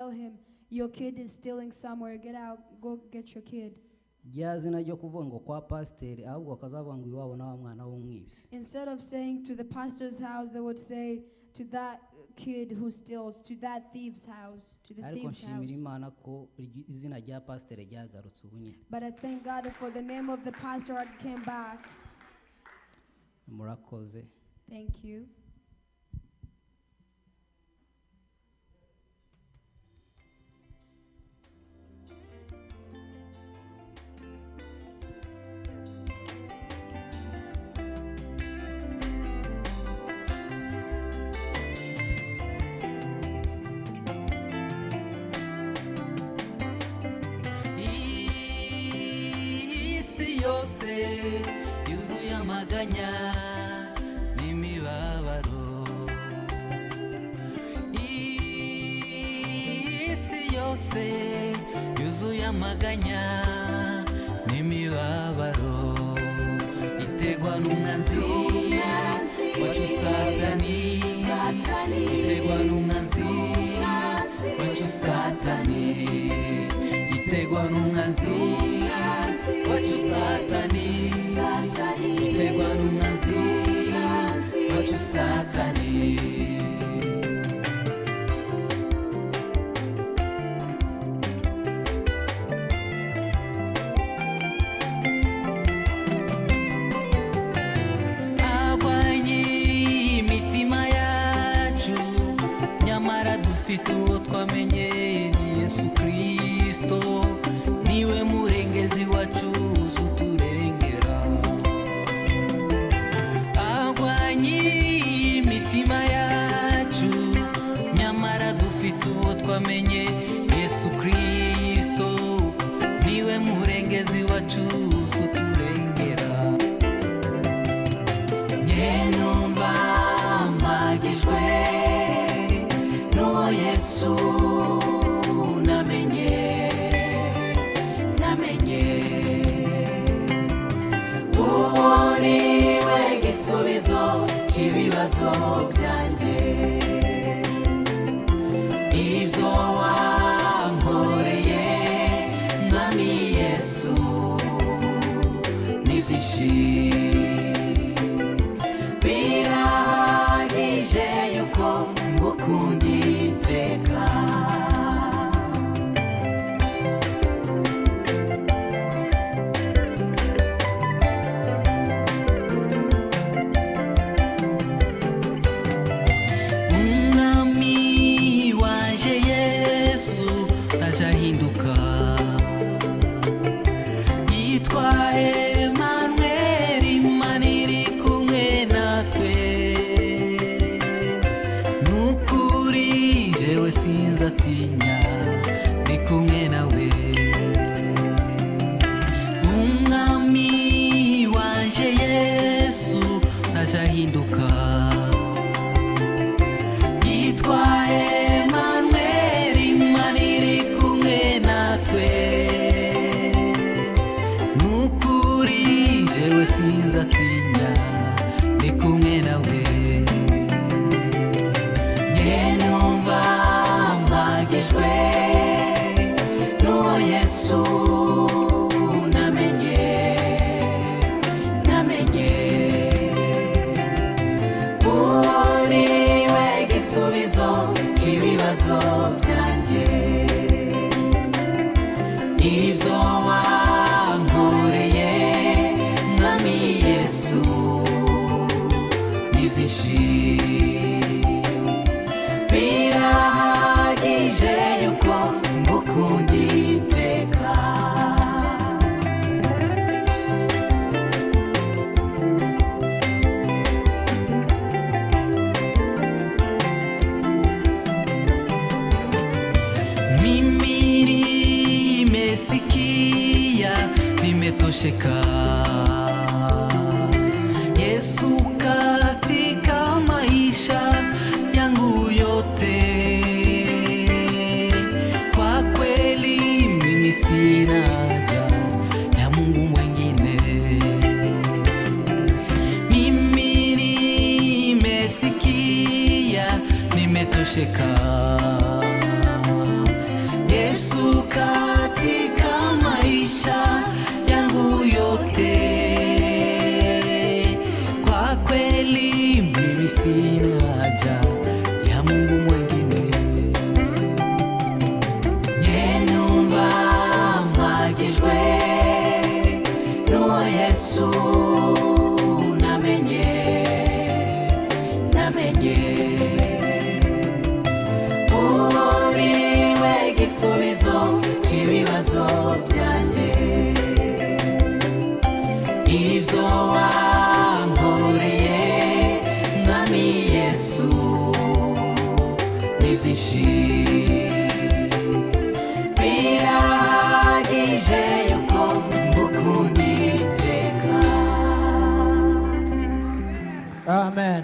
tell him, your kid is stealing somewhere, get out, go get your kid. ryazina ryo kuvuga ngo kwa pasiteri ahubwo bakazavuga ngo iwabo na wa mwana w'umwibyi. Instead of saying to the pastor's house, they would say to that kid who steals, to that thief's house, to the ariko thief's house. nshimira Imana ko izina rya pasiteri ryagarutse ubu nyine. But I thank God for the name of the pastor came back. Murakoze. Thank you. Isi yose yuzuye amaganya n'imibabaro. Isi yose yuzuye amaganya n'imibabaro. Itegwa n'umwanzi wacu Satani. Itegwa n'umwanzi wacu Satani. Itegwa n'umwanzi wacu Satani. Itegwa n'umwanzi wacu Satani. Agwanye imitima yacu, nyamara dufite uwo twamenye ni Yesu Kristo. Niwe murengezi wacu uzuturengera. Agwanye imitima yacu, nyamara dufite uwo twamenye Yesu Kristo. Niwe murengezi wacu uzuturengera. Nyenumva magijwe n'uwo Yesu namenye. Uwo niwe gisubizo cy'ibibazo byanjye. Ibyo wankoreye mwami Yesu ni byinshi, birahagije yuko ngukunda iteka. Umwami wanje Yesu aje ahinduka, yitwa Emmanuel, Imana iri kumwe natwe. Nukuri jewe sinzatinya, ndi kumwe nawe. Umwami wanje Yesu aje ahinduka, yitwa Emmanuel, Imana iri kumwe natwe. Nukuri jewe sinzatinya, ndi kumwe nawe. Nyenumva magijwe n'uwo Yesu namenye. Uwo niwe gisubizo cy'ibibazo byanjye. Ibyo wankoreye mwami Yesu ni byinshi, birahagije yuko ngukunda iteka. Mimi nimesikia, nimetosheka. Yesu katika maisha yangu yote. Kwa kweli mimi sina haja ya Mungu mwingine. Mimi nimesikia, nimetosheka. byinshi birahagije yuko ngukunda iteka. Amen.